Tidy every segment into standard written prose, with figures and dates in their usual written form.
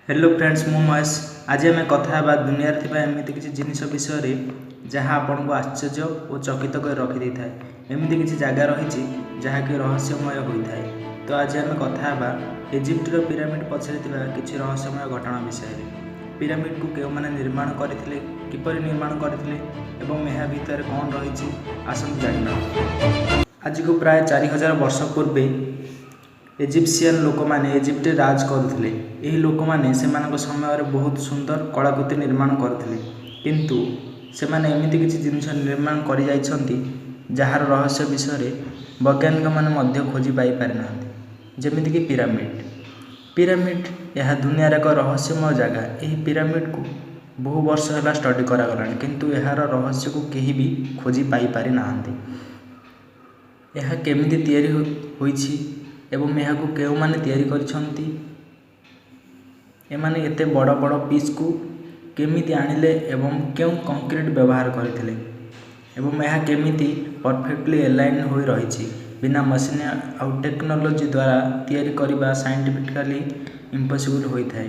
Hello friends मु महेश आज आम कथा दुनिया एमती किसी जिनिस विषय जहाँ आपन को आश्चर्य और चकित कर रखी था एमती किसी जगह रही जहाँकि रहस्यमय होता है। तो आज आम कथा इजिप्टर पिरामिड पछरे किसी रहस्यमय घटना विषय पिरामिड को क्यों मैंने निर्माण करते किपर निर्माण करते यह भितर कौन रही आसतु जाना। आज को प्राय 4000 वर्ष पूर्वे इजिप्शियन लोक मैंने इजिप्ट राज करते यही लोक मैंने समय बहुत सुंदर कलाकृति निर्माण करते किंतु से एमती किसी जिनिस निर्माण कर जार रहस्य विषय वैज्ञानिक मैंने खोजी पाई ना जमीक पिरामिड पिरामिड यह दुनियार एक रहस्यमय जगह। यही पिरामिड को बहु वर्ष है स्टडी करागला किंतु यार रहस्य को कहीं भी खोजी पाई पारि ना यह केमिति तैयारी होइछि एवं यह केउ माने तैयारी करिसंती एमाने एते बड़ बड़ पीस को केमिति आनिले एवं क्यों कंक्रीट व्यवहार करथिले एवं यह केमिति परफेक्टली एलाइन होई रहिछि बिना मशीन आउ टेक्नोलोजी द्वारा तैयारी करबा साइंटिफिकली इम्पॉसिबल होई थाए।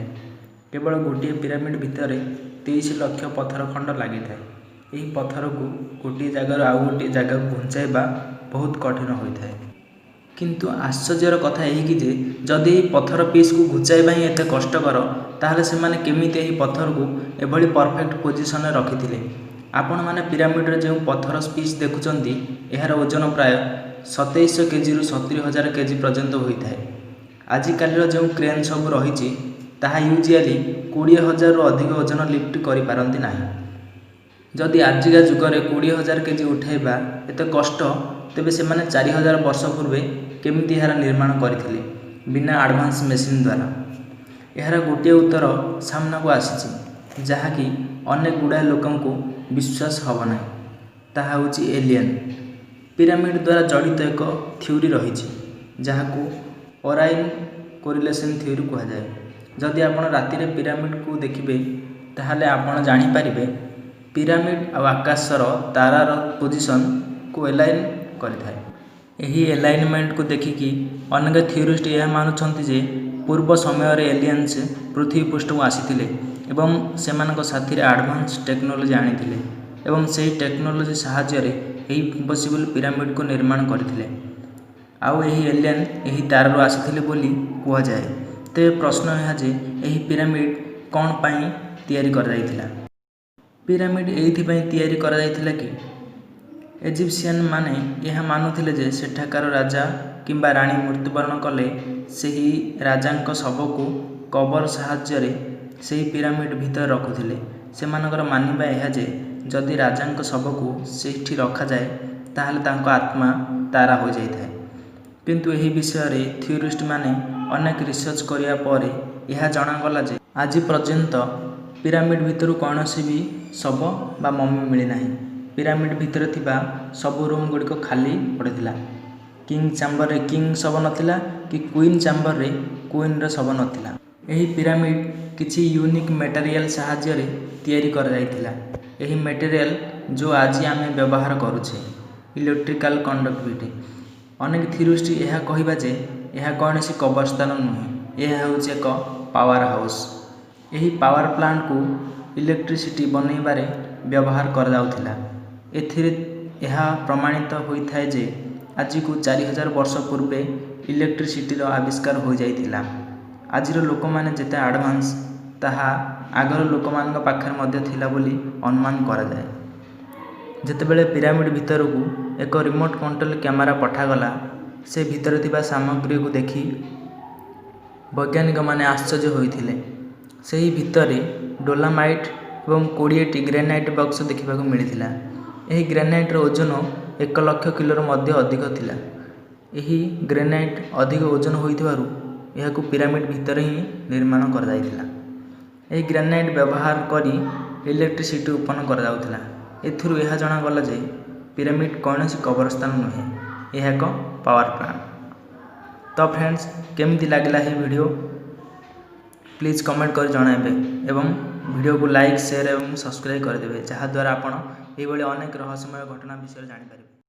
केवल गोटे पिरामिड भितर 23 लाख पत्थर खंड लगी थाए। यही पत्थर को गोटे जगार आउ गोटे जगह घुंचाइबा बहुत कठिन होता है किंतु आश्चर्यर कथा यही जे जदि पत्थर पीस को घुचाइबा ही एत कष्टकर ताहले से माने केमिति यही पत्थर को एभली परफेक्ट पोजिशन रखिथिले। आपण माने पिरामिड रे जो पत्थर पीस देखुचंती यार ओजन प्राय 2700 केजी रु 70,000 केजी पर्यंत होता है। आजिकाली जो क्रेन सब रही ताहा यूजुअली 20,000 रु अधिक ओजन लिफ्ट करि पारंती नाही। जदि आजिका जुगरे 20,000 केजी उठाइबा एत कष्ट तेबे से माने 4000 वर्ष पूर्वे केमिति यार निर्माण करथिले बिना एडवांस मशीन द्वारा। यार गोटे उत्तर सामना को आसी जहाँकि अनेक गुड़ाए लोकों को विश्वास हब ना ताहा होची एलियन। पिरामिड द्वारा जड़ित एक थ्योरी रही जहाँ को ओराइन कोरिलेशन थ्योरी कह जाए। जदि आपण राति रे पिरामिड को देखिबे ताहले आपण जानि पारिबे पिरामिड आ आकाशर तारार पोजिशन को एलाइन करिथाए। यही एलाइनमेंट को देखिकी अनेक थ्योरिस्ट यह मानुछंती जे पूर्व समय रे एलियंस पृथ्वी पृष्ठ को आसीथिले एवं सेमानक साथी रे एडवांस टेक्नोलोजी आनिथिले एवं सेही टेक्नोलोजी सहाय्य रे एही इम्पॉसिबल पिरामिड को निर्माण करथिले आउ एही एलियन एही तारारो आसीथिले बोली कुआ जाए। ते प्रश्न यह जे एही पिरामिड कौन पाई तैयारी कर जाइथिला। पिरामिड एथि पई तैयारी कर जाइथिला कि इजिप्शियन माने यह मानुथिले जे सेठाकार राजा किंबा रानी मृत्युवरण कले सही राजांक शव को कबर सहाय्य रे सही पिरामिड भीतर रखुथिले। सेमानकर मानिबा यह जे जदि राजांक शव को सेठी रखा जाए ताहले तांको आत्मा तारा हो जाइथाए किंतु यही विषय रे थ्योरिस्ट माने अनेक रिसर्च करिया परे यह जणागला जे आज पर्यंत पिरामिड भितर कौनसी भी शव बा मम्मी मिली नाही। पिरामिड भितर थिबा सब रूम गुड़िक खाली पड़ता। किंग चैम्बर रे किंग शव नथिला कि क्वीन चैम्बर रे क्वीन रे शव नथिला। यही पिरामिड किछि यूनिक मटेरियल सहाय्य रे तैयारी कर जाइथिला। यही मटेरियल जो आज आमे व्यवहार करूछे इलेक्ट्रिकल कंडक्टिविटी। अनेक थ्योरिस्ट यह कहबा जे यह कौनसी कब्रस्तान नुहे यह होउछ एक पावर हाउस। यही पावर प्लांट को इलेक्ट्रिसिटी बनैबारे व्यवहार कर जाउथिला। एथिरे यह प्रमाणित होता है जे आज को 4000 वर्ष पूर्वे इलेक्ट्रिसिटी आविष्कार हो जाइथिला। आजिर लोक माने जेते एडवांस ताहा आगर लोक मान पाखर मध्य थिला बोली अनुमान करा जाए। जेतेबेले पिरामिड भितर को एक रिमोट कंट्रोल कैमेरा पठागला से भितर थिबा सामग्री को देखि वैज्ञानिक माने आश्चर्य होइथिले। सही भितरे डोलामाइट एवं 20टी ग्रेनाइट बक्स देखा मिलता। यही ग्रेनाइट ओजन 1 लाख किलो मध्य अधिक थिला। यही ग्रेनाइट अधिक ओजन होइथिबारु यह पिरामिड भितर ही निर्माण कर जाइथिला। यही ग्रेनाइट व्यवहार करी इलेक्ट्रिसिटी उत्पन्न कर जाउथिला। एथिरु यह जणा गला जे पिरामिड कौनसी कब्रस्तान नुहे यह एक पावर प्लांट। तो फ्रेंड्स केमती लागला है वीडियो प्लीज कमेंट कर जणाइबे एवं वीडियो को लाइक शेयर एवं सब्सक्राइब करदेवे जहाँद्वारा आपण ये अनेक रहस्यमय घटना विषय जानी पारिबे।